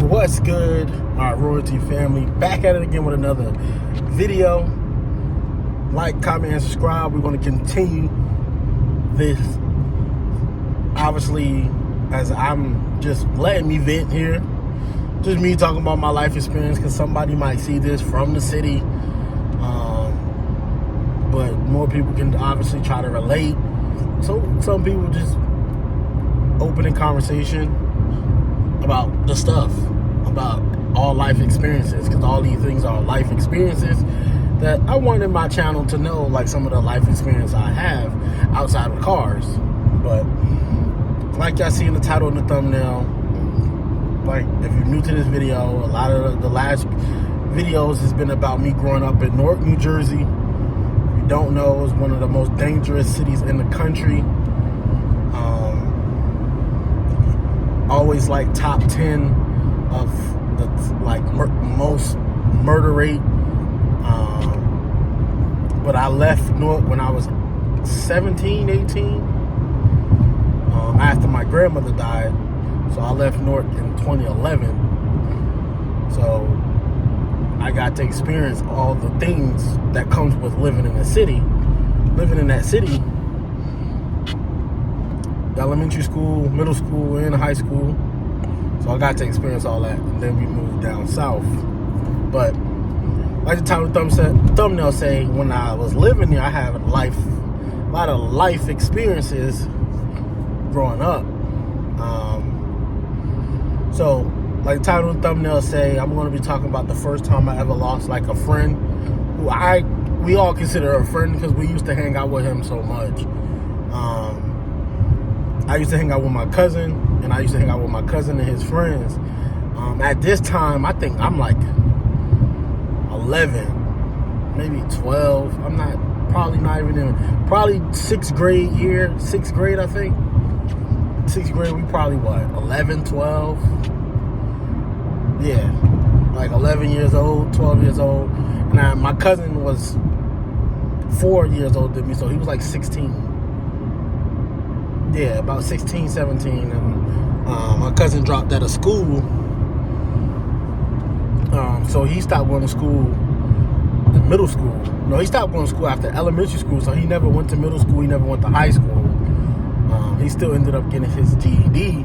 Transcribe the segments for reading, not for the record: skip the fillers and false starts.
What's good, my royalty family? Back at it again with another video. Like, comment, and subscribe. We're going to continue this. Obviously, as I'm just letting me vent here, just me talking about my life experience, because somebody might see this from the city, but more people can obviously try to relate. So some people just open in conversation about the stuff, about all life experiences, because all these things are life experiences that I wanted my channel to know, like some of the life experience I have outside of cars. But like y'all see in the title and the thumbnail, like if you're new to this video, a lot of the last videos has been about me growing up in Newark, New Jersey. If you don't know, it's one of the most dangerous cities in the country. Always like top 10 of the most murder rate. But I left Newark when I was 17, 18, after my grandmother died. So I left Newark in 2011. So I got to experience all the things that comes with living in the city. Living in that city, elementary school, middle school, and high school. So I got to experience all that, and then we moved down south. But like the title thumbnail say, when I was living there, I had a lot of life experiences growing up. So like the title and thumbnail say, I'm going to be talking about the first time I ever lost like a friend who we all consider a friend because we used to hang out with him so much. I used to hang out with my cousin, and I used to hang out with my cousin and his friends. At this time, I think I'm like 11, maybe 12. Probably not even in, probably sixth grade, I think. Sixth grade, we probably, 11, 12? Yeah, like 11 years old, 12 years old. And my cousin was 4 years older than me, so he was like 16. Yeah, about 16, 17, and my cousin dropped out of school. So he stopped going to school in middle school. No, he stopped going to school after elementary school, so he never went to middle school, he never went to high school. He still ended up getting his GED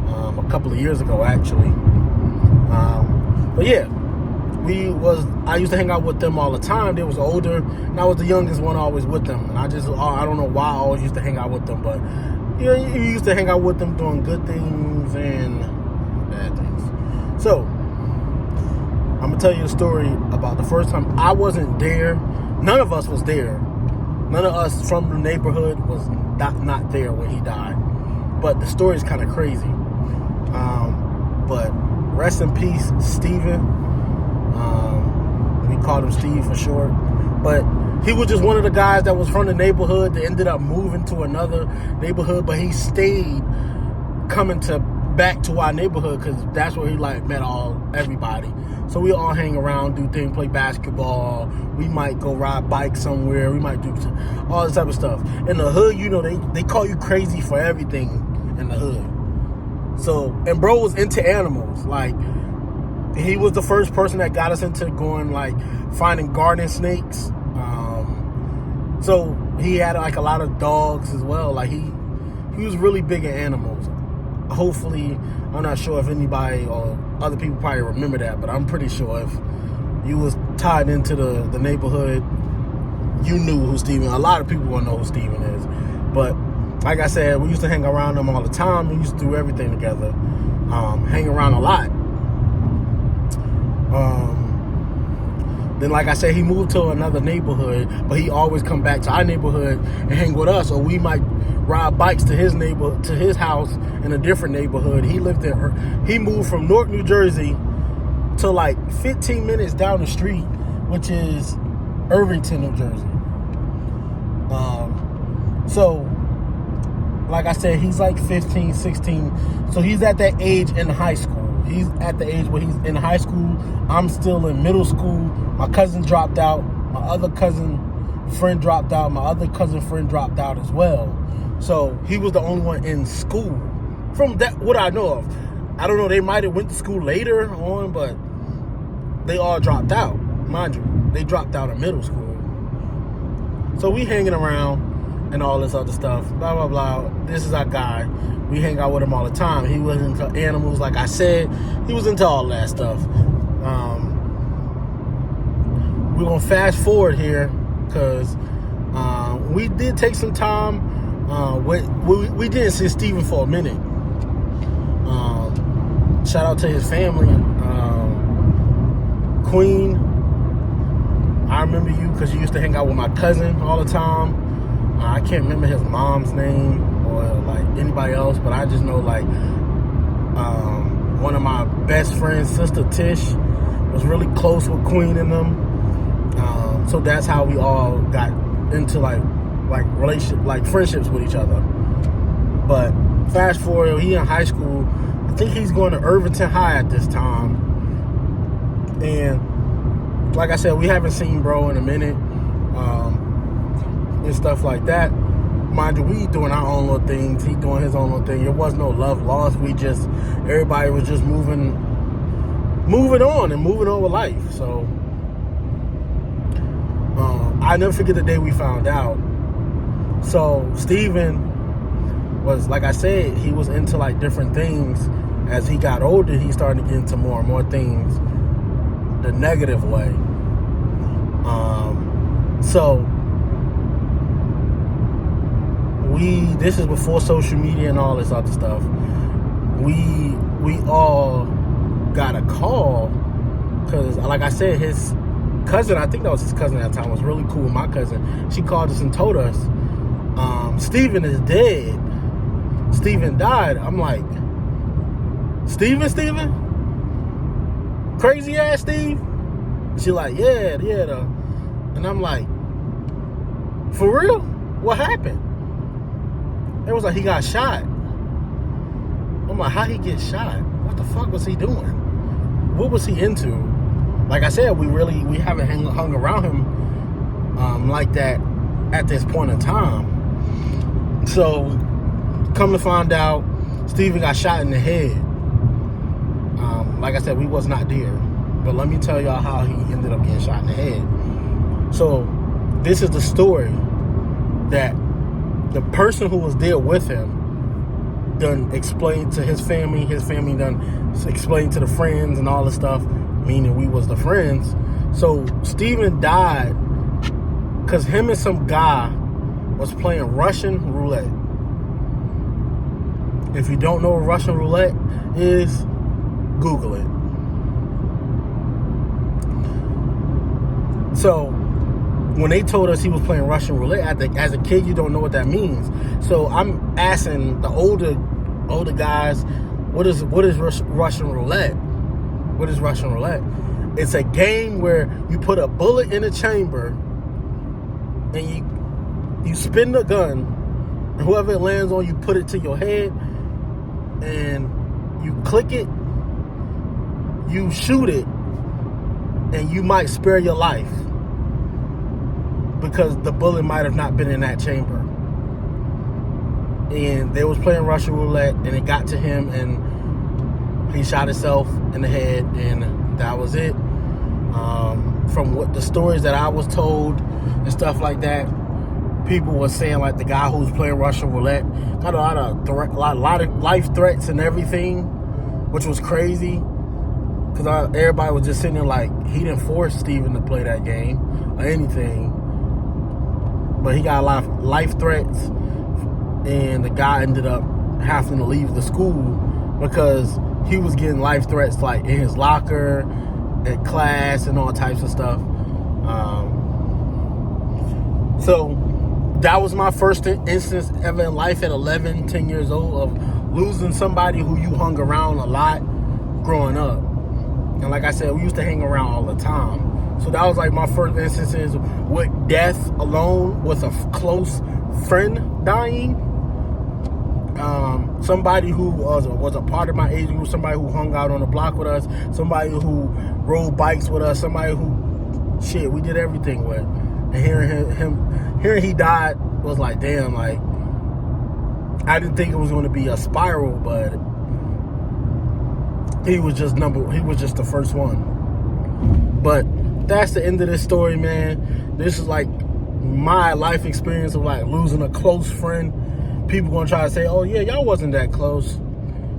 a couple of years ago, actually. But yeah, I used to hang out with them all the time. They was older, and I was the youngest one always with them. And I don't know why I always used to hang out with them, but you used to hang out with them doing good things and bad things. So I'm gonna tell you a story about the first time. I wasn't there. None of us was there. None of us from the neighborhood was not there when he died. But the story is kind of crazy. But rest in peace, Steven. We called him Steve for short. But he was just one of the guys that was from the neighborhood that ended up moving to another neighborhood. But he stayed coming back to our neighborhood because that's where he met everybody. So we all hang around, do things, play basketball. We might go ride bikes somewhere. We might do all this type of stuff. In the hood, they call you crazy for everything in the hood. So, and bro was into animals. Like, he was the first person that got us into going, finding garden snakes. So he had, a lot of dogs as well. He was really big in animals. Hopefully, I'm not sure if anybody or other people probably remember that, but I'm pretty sure if you was tied into the neighborhood, you knew who Steven. A lot of people won't know who Steven is. But like I said, we used to hang around them all the time. We used to do everything together. Hang around a lot. Then, like I said, he moved to another neighborhood, but he always come back to our neighborhood and hang with us, or we might ride bikes to his house in a different neighborhood. He moved from Newark, New Jersey to 15 minutes down the street, which is Irvington, New Jersey. So like I said, he's 15, 16. So he's at that age in high school. He's at the age where he's in high school. I'm still in middle school. My cousin dropped out. My other cousin friend dropped out. My other cousin friend dropped out as well. So he was the only one in school. From that, what I know of. I don't know, they might have went to school later on, but they all dropped out. Mind you, they dropped out of middle school. So we hanging around and all this other stuff, blah, blah, blah. This is our guy. We hang out with him all the time. He was into animals, like I said. He was into all that stuff. We're going to fast forward here because we did take some time. We didn't see Steven for a minute. Shout out to his family. Queen, I remember you because you used to hang out with my cousin all the time. I can't remember his mom's name or like anybody else, but I just know like one of my best friends, Sister Tish, was really close with Queen and them. So that's how we all got into like relationship, like friendships with each other. But fast forward, he in high school. I think he's going to Irvington High at this time. And like I said, we haven't seen bro in a minute. And stuff like that. Mind you, we doing our own little things. He doing his own little thing. There was no love lost. Everybody was just moving on with life. So I never forget the day we found out. So Steven was, like I said, he was into like different things. As he got older, he started to get into more and more things the negative way. So this is before social media and all this other stuff. We all got a call because, like I said, his cousin, I think that was his cousin at the time, was really cool with my cousin. She called us and told us, Steven is dead. Steven died. I'm like, Steven? Crazy ass Steve? She like, yeah. And I'm like, for real? What happened? It was like he got shot. I'm like, how he get shot? What the fuck was he doing? What was he into? Like I said, we haven't hung around him like that at this point in time. So, come to find out, Steven got shot in the head. Like I said, we was not there. But let me tell y'all how he ended up getting shot in the head. So, this is the story that the person who was there with him done explained to his family done explained to the friends and all this stuff, meaning we was the friends. So Steven died because him and some guy was playing Russian roulette. If you don't know what Russian roulette is, Google it. So when they told us he was playing Russian roulette, as a kid, you don't know what that means. So I'm asking the older guys, what is Russian roulette? What is Russian roulette? It's a game where you put a bullet in a chamber and you spin the gun, and whoever it lands on, you put it to your head, and you click it, you shoot it, and you might spare your life because the bullet might have not been in that chamber. And they was playing Russian roulette, and it got to him, and he shot himself in the head, and that was it. From what the stories that I was told and stuff like that, people were saying like the guy who was playing Russian roulette got a lot of life threats and everything, which was crazy because everybody was just sitting there like he didn't force Steven to play that game or anything, but he got a lot of life threats, and the guy ended up having to leave the school because he was getting life threats like in his locker, at class, and all types of stuff. So that was my first instance ever in life at 11, 10 years old of losing somebody who you hung around a lot growing up. And like I said, we used to hang around all the time. So that was like my first instances with death alone, with a close friend dying. Somebody who was a part of my age group, somebody who hung out on the block with us, somebody who rode bikes with us, somebody who, we did everything with. And hearing he died was like, damn, like, I didn't think it was going to be a spiral, but he was just the first one. But that's the end of this story, man. This is like my life experience of like losing a close friend. People gonna try to say, oh yeah, y'all wasn't that close.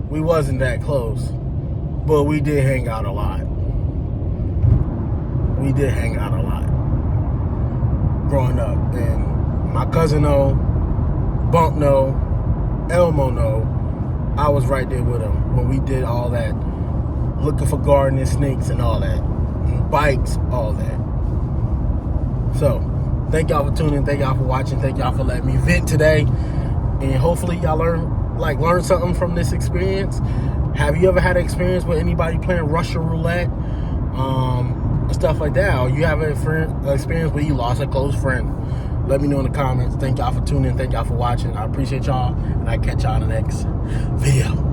We wasn't that close, but we did hang out a lot. We did hang out a lot growing up. And my cousin know, Bump know, Elmo know, I was right there with him when we did all that, looking for gardening snakes and all that, and bikes, all that. So, thank y'all for tuning in. Thank y'all for watching. Thank y'all for letting me vent today. And hopefully y'all learn something from this experience. Have you ever had an experience with anybody playing Russian roulette? Stuff like that. Or you have an experience where you lost a close friend? Let me know in the comments. Thank y'all for tuning in. Thank y'all for watching. I appreciate y'all. And I catch y'all in the next video.